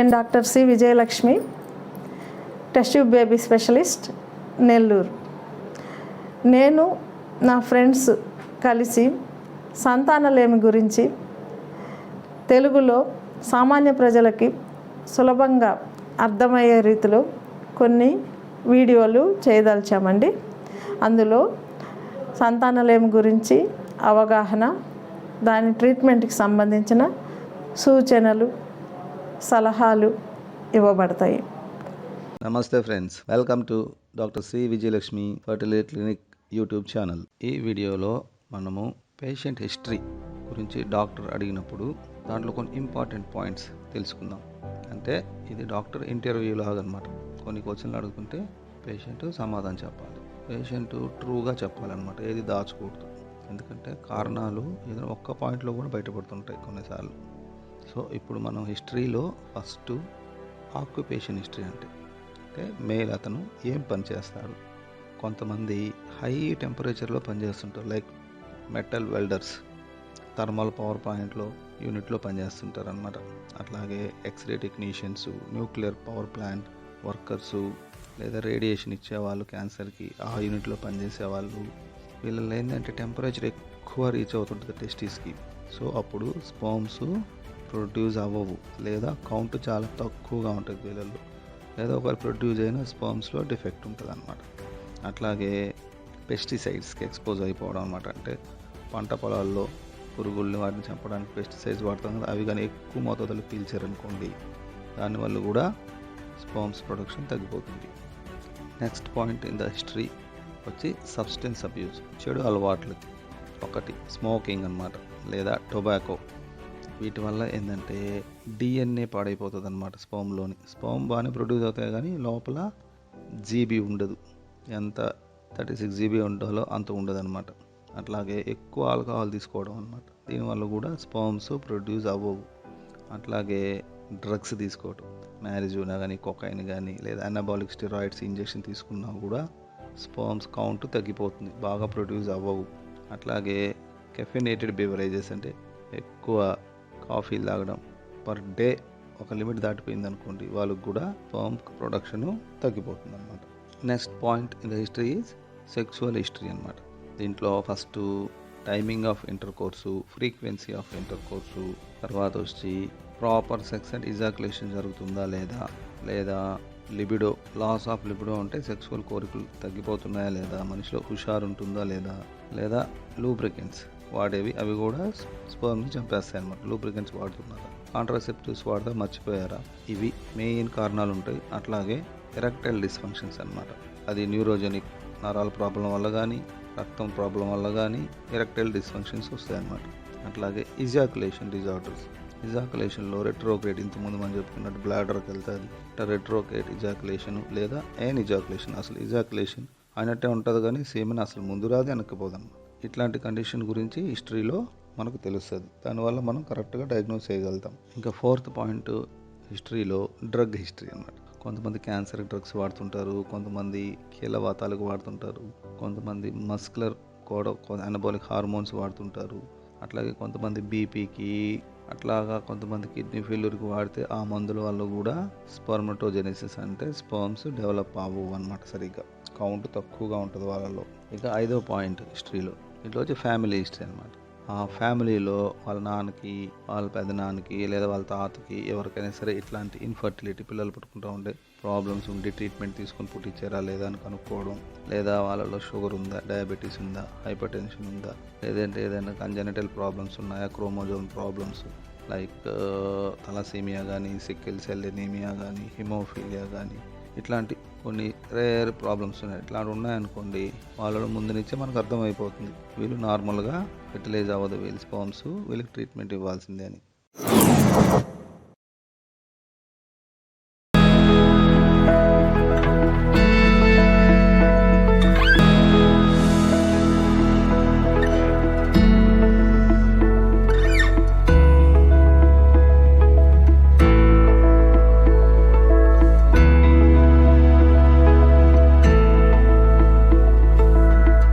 నేను doctor C Vijayalakshmi, test tube baby specialist, Nellore. నేను నా ఫ్రెండ్స్ కలిసి సంతానలేమి గురించి తెలుగులో సామాన్య ప్రజలకి సులభంగా అర్థమయ్యే రీతిలో కొన్ని వీడియోలు చేయదలిచామండి. అందులో సంతానలేమి గురించి అవగాహన, దాని ట్రీట్మెంట్కి సంబంధించిన సూచనలు, సలహాలు ఇవ్వబడతాయి. Namaste friends, welcome to doctor C Vijayalakshmi fertility clinic YouTube channel. ఈ వీడియోలో మనము పేషెంట్ హిస్టరీ గురించి డాక్టర్ అడిగినప్పుడు దాంట్లో కొన్ని ఇంపార్టెంట్ పాయింట్స్ తెలుసుకుందాం. అంటే ఇది డాక్టర్ ఇంటర్వ్యూ లాగా అనమాట. కొన్ని క్వశ్చన్లు అడుగుతుంటే పేషెంట్ సమాధానం చెప్పాలి. పేషెంట్ ట్రూగా చెప్పాలన్నమాట, ఏది దాచకూడదు. ఎందుకంటే కారణాలు ఏదైనా ఒక్క పాయింట్లో కూడా బయటపడుతుంటాయి కొన్నిసార్లు. సో ఇప్పుడు మనం హిస్టరీలో ఫస్ట్ ఆక్యుపేషన్ హిస్టరీ అంటే మేల్ అతను ఏం పని చేస్తాడు. కొంతమంది హై టెంపరేచర్లో పనిచేస్తుంటారు, like metal welders, thermal power పాయింట్లో యూనిట్లో పనిచేస్తుంటారు అనమాట. అట్లాగే x ray technicians, nuclear power plant workers, లేదా రేడియేషన్ ఇచ్చేవాళ్ళు క్యాన్సర్కి ఆ యూనిట్లో పనిచేసేవాళ్ళు. వీళ్ళలో ఏంటంటే టెంపరేచర్ ఎక్కువ రీచ్ అవుతుంటుంది టెస్టిస్కి. సో అప్పుడు స్పర్మ్స్ ప్రొడ్యూస్ అవ్వవు, లేదా కౌంట్ చాలా తక్కువగా ఉంటుంది వీళ్ళల్లో, లేదా ఒకవేళ ప్రొడ్యూస్ అయిన స్పర్మ్స్లో డిఫెక్ట్ ఉంటుంది అనమాట. అట్లాగే పెస్టిసైడ్స్కి ఎక్స్పోజ్ అయిపోవడం అనమాట. అంటే పంట పొలాల్లో పురుగుల్ని వాటిని చంపడానికి పెస్టిసైడ్స్ వాడతాం కదా, అవి కానీ ఎక్కువ మోతాదులో పీల్చారనుకోండి, దానివల్ల కూడా స్పర్మ్స్ ప్రొడక్షన్ తగ్గిపోతుంది. Next point in the history వచ్చి సబ్స్టెన్స్ అబ్యూస్, చెడు అలవాట్లకి. ఒకటి స్మోకింగ్ అనమాట, లేదా టొబాకో. వీటి వల్ల ఏంటంటే డిఎన్ఏ పాడైపోతుంది అనమాట. స్పర్మ్లోని స్పర్మ్ బాగానే ప్రొడ్యూస్ అవుతాయి, కానీ లోపల జీబీ ఉండదు. ఎంత 36 GB ఉండాలో అంత ఉండదు అనమాట. అట్లాగే ఎక్కువ ఆల్కహాల్ తీసుకోవడం అనమాట, దీనివల్ల కూడా స్పర్మ్స్ ప్రొడ్యూస్ అవ్వవు. అట్లాగే డ్రగ్స్ తీసుకోవడం, మ్యారేజోనా కానీ, కొకైన్ కానీ, లేదా అనబాలిక్ స్టెరాయిడ్స్ ఇంజెక్షన్ తీసుకున్నా కూడా స్పర్మ్స్ కౌంట్ తగ్గిపోతుంది, బాగా ప్రొడ్యూస్ అవ్వవు. అట్లాగే కెఫినేటెడ్ బెవరేజెస్, అంటే ఎక్కువ కాఫీలు తాగడం, పర్ డే ఒక లిమిట్ దాటిపోయింది అనుకోండి, వాళ్ళకు కూడా స్పర్మ్ ప్రొడక్షన్ తగ్గిపోతుంది అనమాట. Next point in the history is sexual history అనమాట. దీంట్లో first timing of inter course, frequency of inter course, తర్వాత వచ్చి ప్రాపర్ సెక్స్ అండ్ ఇజాక్యులేషన్ జరుగుతుందా లేదా, లేదా లిబిడో, లాస్ ఆఫ్ లిబిడో అంటే సెక్సువల్ కోరికలు తగ్గిపోతున్నాయా లేదా, మనిషిలో హుషారు ఉంటుందా లేదా, లేదా లూబ్రికెంట్స్ వాడేవి, అవి కూడా స్పర్మ్ని చంపేస్తాయి అన్నమాట. లూబ్రికెంట్స్ వాడుతున్నారా, కాంట్రాసెప్టివ్స్ వాడతా మర్చిపోయారా, ఇవి మెయిన్ కారణాలు ఉంటాయి. అట్లాగే ఎరెక్టైల్ డిస్ఫంక్షన్స్ అన్నమాట. అది న్యూరోజెనిక్ నరాల ప్రాబ్లం వల్ల కానీ, రక్తం ప్రాబ్లం వల్ల కానీ ఎరెక్టైల్ డిస్ఫంక్షన్స్ వస్తాయి అన్నమాట. అట్లాగే ఇజాక్యులేషన్ డిజార్డర్స్, ఇజాక్యులేషన్లో రెట్రోగ్రేడ్, ఇంతకుముందు మనం చెప్పుకున్నట్టు బ్లాడర్కి వెళ్తుంది, రెట్రోగ్రేడ్ ఇజాక్యులేషన్, లేదా ఏన్ ఇజాక్యులేషన్, అసలు ఇజాక్యులేషన్ అయినట్టే ఉంటుంది కానీ సేమ్ అసలు ముందు రాదు వెనక్కిపోదన్నమాట. ఇట్లాంటి కండిషన్ గురించి హిస్టరీలో మనకు తెలుస్తుంది, దానివల్ల మనం కరెక్ట్గా డయాగ్నోస్ చేయగలుగుతాం. ఇంకా ఫోర్త్ పాయింట్ హిస్టరీలో డ్రగ్ హిస్టరీ అన్నమాట. కొంతమంది క్యాన్సర్ డ్రగ్స్ వాడుతుంటారు, కొంతమంది కీళ్ళవాతాలకు వాడుతుంటారు, కొంతమంది మస్కులర్ కూడా అనబాలిక్ హార్మోన్స్ వాడుతుంటారు. అట్లాగే కొంతమంది బీపీకి, అట్లాగా కొంతమంది కిడ్నీ ఫెయిల్యూర్కి వాడితే ఆ మందుల వల్ల కూడా స్పర్మటోజెనిసిస్ అంటే స్పర్మ్స్ డెవలప్ అవ్వవు అనమాట, సరిగ్గా కౌంట్ తక్కువగా ఉంటుంది వాళ్ళలో. ఇక 5వ పాయింట్ హిస్టరీలో ఇట్లా వచ్చి ఫ్యామిలీ హిస్టరీ అనమాట. ఆ ఫ్యామిలీలో వాళ్ళ నాన్నకి, వాళ్ళ పెద్దనాన్నకి, లేదా వాళ్ళ తాతకి ఎవరికైనా సరే ఇట్లాంటి ఇన్ఫర్టిలిటీ, పిల్లలు పుట్టుకుంటూ ఉండే ప్రాబ్లమ్స్ ఉండి ట్రీట్మెంట్ తీసుకొని పుట్టించారా లేదా అని కనుక్కోవడం, లేదా వాళ్ళలో షుగర్ ఉందా, డయాబెటీస్ ఉందా, హైపర్ టెన్షన్ ఉందా, లేదంటే ఏదైనా కంజెనిటల్ ప్రాబ్లమ్స్ ఉన్నాయా, క్రోమోజోమ్ ప్రాబ్లమ్స్ లైక్ తలసీమియా కానీ, సిక్కిల్ సెల్ ఎనీమియా కానీ, హిమోఫీలియా కానీ, ఇట్లాంటి కొన్ని రేర్ ప్రాబ్లమ్స్ ఉన్నాయి. ఇట్లాంటివి ఉన్నాయనుకోండి, వాళ్ళలో ముందు నుంచే మనకు అర్థమైపోతుంది వీళ్ళు నార్మల్గా ఫెర్టిలైజ్ అవ్వదు, వీళ్ళు స్పర్మ్స్, వీళ్ళకి ట్రీట్మెంట్ ఇవ్వాల్సిందే అని.